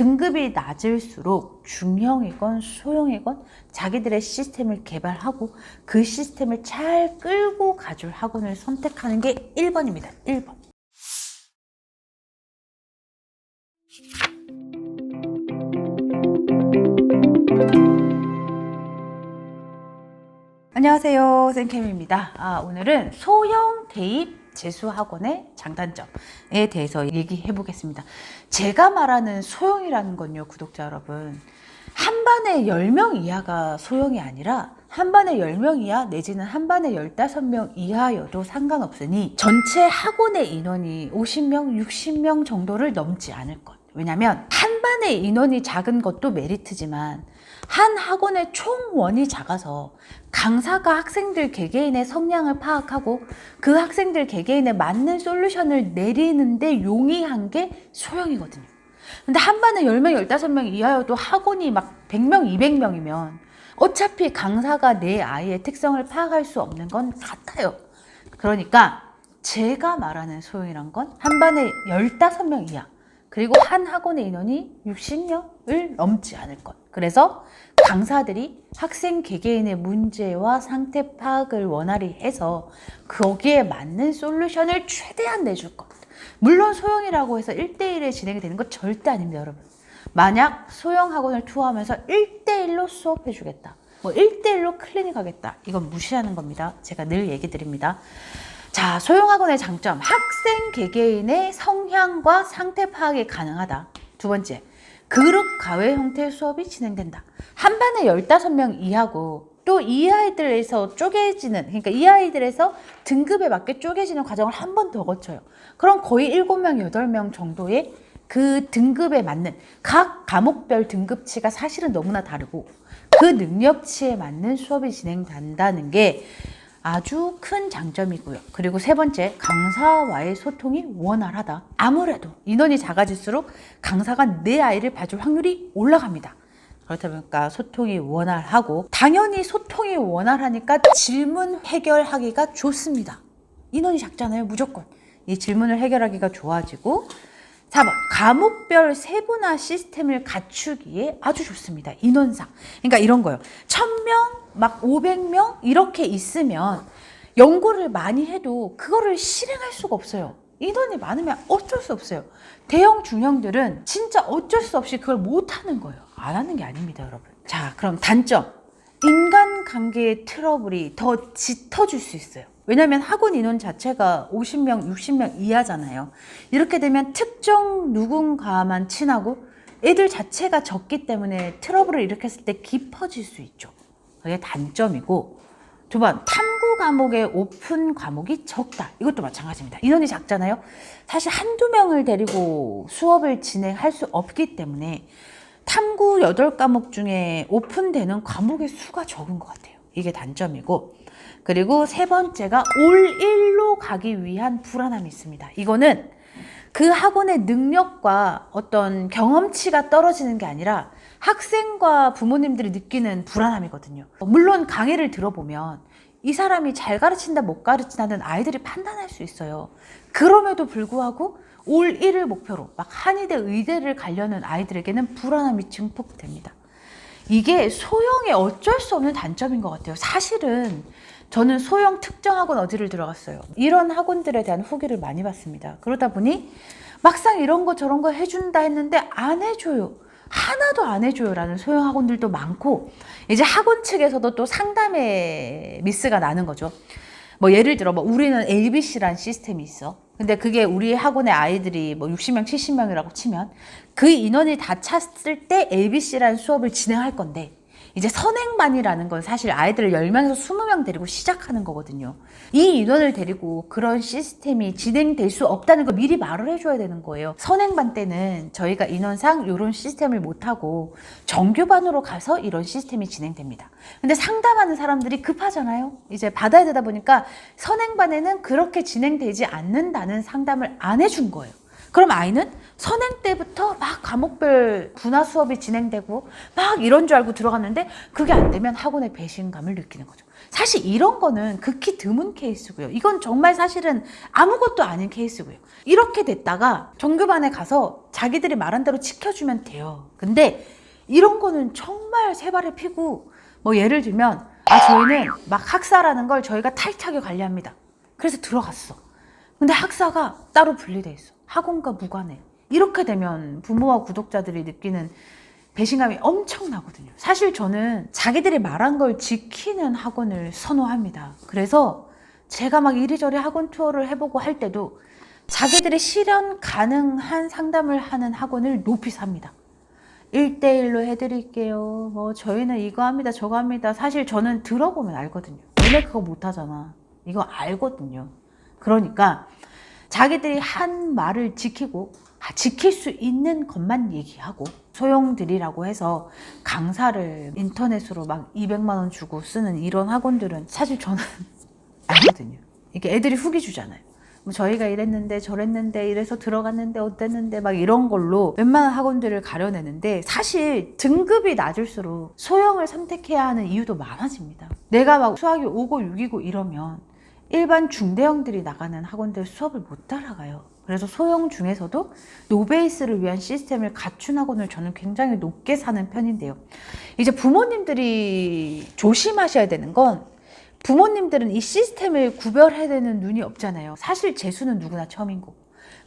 등급이 낮을수록 중형이건 소형이건 자기들의 시스템을 개발하고 그 시스템을 잘 끌고 가줄 학원을 선택하는 게 1번입니다. 1번. 안녕하세요, 쌤캠입니다. 오늘은 소형 대입 재수학원의 장단점에 대해서 얘기해 보겠습니다. 제가 말하는 소형이라는 건요, 구독자 여러분, 한 반에 10명 이하가 소형이 아니라 한 반에 10명 이하 내지는 한 반에 15명 이하여도 상관없으니 전체 학원의 인원이 50명, 60명 정도를 넘지 않을 것. 왜냐면 한 반의 인원이 작은 것도 메리트지만 한 학원의 총원이 작아서 강사가 학생들 개개인의 성향을 파악하고 그 학생들 개개인에 맞는 솔루션을 내리는데 용이한 게 소형이거든요. 근데 한 반에 10명, 15명 이하여도 학원이 막 100명, 200명이면 어차피 강사가 내 아이의 특성을 파악할 수 없는 건 같아요. 그러니까 제가 말하는 소형이란 건 한 반에 15명 이하, 그리고 한 학원의 인원이 60명을 넘지 않을 것. 그래서 강사들이 학생 개개인의 문제와 상태 파악을 원활히 해서 거기에 맞는 솔루션을 최대한 내줄 것. 물론 소형이라고 해서 1대1에 진행이 되는 건 절대 아닙니다, 여러분. 만약 소형 학원을 투어하면서 1대1로 수업해 주겠다, 뭐 1대1로 클리닉 하겠다, 이건 무시하는 겁니다. 제가 늘 얘기 드립니다. 자, 소형학원의 장점, 학생 개개인의 성향과 상태 파악이 가능하다. 두 번째, 그룹 과외 형태의 수업이 진행된다. 한 반에 15명 이하고 또 이 아이들에서 쪼개지는, 그러니까 이 아이들에서 등급에 맞게 쪼개지는 과정을 한 번 더 거쳐요. 그럼 거의 7명, 8명 정도의 그 등급에 맞는, 각 과목별 등급치가 사실은 너무나 다르고 그 능력치에 맞는 수업이 진행된다는 게 아주 큰 장점이고요. 그리고 세 번째, 강사와의 소통이 원활하다. 아무래도 인원이 작아질수록 강사가 내 아이를 봐줄 확률이 올라갑니다. 그렇다 보니까 소통이 원활하고, 당연히 소통이 원활하니까 질문 해결하기가 좋습니다. 인원이 작잖아요, 무조건. 이 질문을 해결하기가 좋아지고, 4번, 과목별 세분화 시스템을 갖추기에 아주 좋습니다. 인원상. 그러니까 이런 거예요. 1000명, 막 500명 이렇게 있으면 연구를 많이 해도 그거를 실행할 수가 없어요. 인원이 많으면 어쩔 수 없어요. 대형 중형들은 진짜 어쩔 수 없이 그걸 못하는 거예요. 안 하는 게 아닙니다, 여러분. 자, 그럼 단점. 인간관계의 트러블이 더 짙어질 수 있어요. 왜냐하면 학원 인원 자체가 50명, 60명 이하잖아요. 이렇게 되면 특정 누군가만 친하고 애들 자체가 적기 때문에 트러블을 일으켰을 때 깊어질 수 있죠. 그게 단점이고, 두 번, 탐구 과목의 오픈 과목이 적다. 이것도 마찬가지입니다. 인원이 작잖아요. 사실 한두 명을 데리고 수업을 진행할 수 없기 때문에 탐구 8과목 중에 오픈되는 과목의 수가 적은 것 같아요. 이게 단점이고, 그리고 세 번째가 올1로 가기 위한 불안함이 있습니다. 이거는 그 학원의 능력과 어떤 경험치가 떨어지는 게 아니라 학생과 부모님들이 느끼는 불안함이거든요. 물론 강의를 들어보면 이 사람이 잘 가르친다 못 가르친다는 아이들이 판단할 수 있어요. 그럼에도 불구하고 올1을 목표로 막 한의대, 의대를 가려는 아이들에게는 불안함이 증폭됩니다. 이게 소형의 어쩔 수 없는 단점인 것 같아요. 사실은 저는 소형 특정 학원 어디를 들어갔어요. 이런 학원들에 대한 후기를 많이 봤습니다. 그러다 보니 막상 이런 거 저런 거 해준다 했는데 안 해줘요. 하나도 안 해줘요 라는 소형 학원들도 많고, 이제 학원 측에서도 또 상담에 미스가 나는 거죠. 뭐 예를 들어 뭐 우리는 ABC라는 시스템이 있어. 근데 그게 우리 학원의 아이들이 뭐 60명, 70명이라고 치면 그 인원이 다 찼을 때 ABC라는 수업을 진행할 건데, 이제 선행반이라는 건 사실 아이들을 10명에서 20명 데리고 시작하는 거거든요. 이 인원을 데리고 그런 시스템이 진행될 수 없다는 걸 미리 말을 해줘야 되는 거예요. 선행반 때는 저희가 인원상 이런 시스템을 못하고 정규반으로 가서 이런 시스템이 진행됩니다. 근데 상담하는 사람들이 급하잖아요. 이제 받아야 되다 보니까 선행반에는 그렇게 진행되지 않는다는 상담을 안 해준 거예요. 그럼 아이는 선행 때부터 막 과목별 분화 수업이 진행되고 막 이런 줄 알고 들어갔는데 그게 안 되면 학원의 배신감을 느끼는 거죠. 사실 이런 거는 극히 드문 케이스고요. 이건 정말 사실은 아무것도 아닌 케이스고요. 이렇게 됐다가 정규반에 가서 자기들이 말한 대로 지켜주면 돼요. 근데 이런 거는 정말 세 발을 피고 뭐 예를 들면 저희는 막 학사라는 걸 저희가 타이트하게 관리합니다. 그래서 들어갔어. 근데 학사가 따로 분리돼 있어. 학원과 무관해. 이렇게 되면 부모와 구독자들이 느끼는 배신감이 엄청나거든요. 사실 저는 자기들이 말한 걸 지키는 학원을 선호합니다. 그래서 제가 막 이리저리 학원 투어를 해보고 할 때도 자기들이 실현 가능한 상담을 하는 학원을 높이 삽니다. 1대1로 해드릴게요. 뭐 저희는 이거 합니다, 저거 합니다. 사실 저는 들어보면 알거든요. 너네 그거 못하잖아. 이거 알거든요. 그러니까 자기들이 한 말을 지키고 지킬 수 있는 것만 얘기하고 소형들이라고 해서 강사를 인터넷으로 막 200만 원 주고 쓰는 이런 학원들은 사실 저는 알거든요. 이게 애들이 후기 주잖아요. 뭐 저희가 이랬는데 저랬는데 이래서 들어갔는데 어땠는데 막 이런 걸로 웬만한 학원들을 가려내는데 사실 등급이 낮을수록 소형을 선택해야 하는 이유도 많아집니다. 내가 막 수학이 5고 6이고 이러면 일반 중대형들이 나가는 학원들 수업을 못 따라가요. 그래서 소형 중에서도 노베이스를 위한 시스템을 갖춘 학원을 저는 굉장히 높게 사는 편인데요. 이제 부모님들이 조심하셔야 되는 건 부모님들은 이 시스템을 구별해야 되는 눈이 없잖아요. 사실 재수는 누구나 처음인 거고.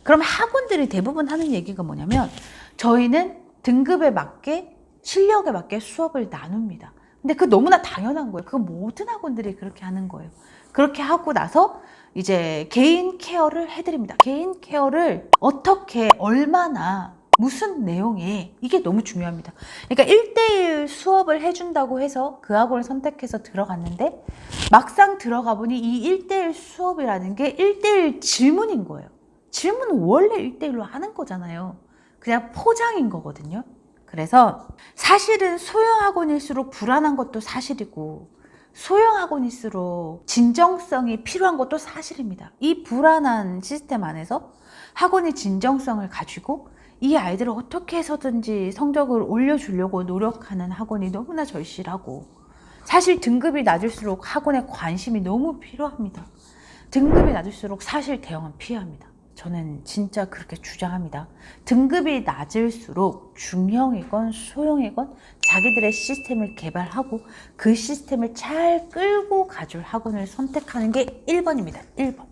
그럼 학원들이 대부분 하는 얘기가 뭐냐면 저희는 등급에 맞게 실력에 맞게 수업을 나눕니다. 근데 그거 너무나 당연한 거예요. 그건 모든 학원들이 그렇게 하는 거예요. 그렇게 하고 나서 이제 개인 케어를 해드립니다. 개인 케어를 어떻게, 얼마나, 무슨 내용에 이게 너무 중요합니다. 그러니까 1대1 수업을 해준다고 해서 그 학원을 선택해서 들어갔는데 막상 들어가 보니 이 1대1 수업이라는 게 1대1 질문인 거예요. 질문은 원래 1대1로 하는 거잖아요. 그냥 포장인 거거든요. 그래서 사실은 소형 학원일수록 불안한 것도 사실이고 소형 학원일수록 진정성이 필요한 것도 사실입니다. 이 불안한 시스템 안에서 학원이 진정성을 가지고 이 아이들을 어떻게 해서든지 성적을 올려주려고 노력하는 학원이 너무나 절실하고 사실 등급이 낮을수록 학원에 관심이 너무 필요합니다. 등급이 낮을수록 사실 대형은 피합니다. 저는 진짜 그렇게 주장합니다. 등급이 낮을수록 중형이건 소형이건 자기들의 시스템을 개발하고 그 시스템을 잘 끌고 가줄 학원을 선택하는 게 1번입니다. 1번.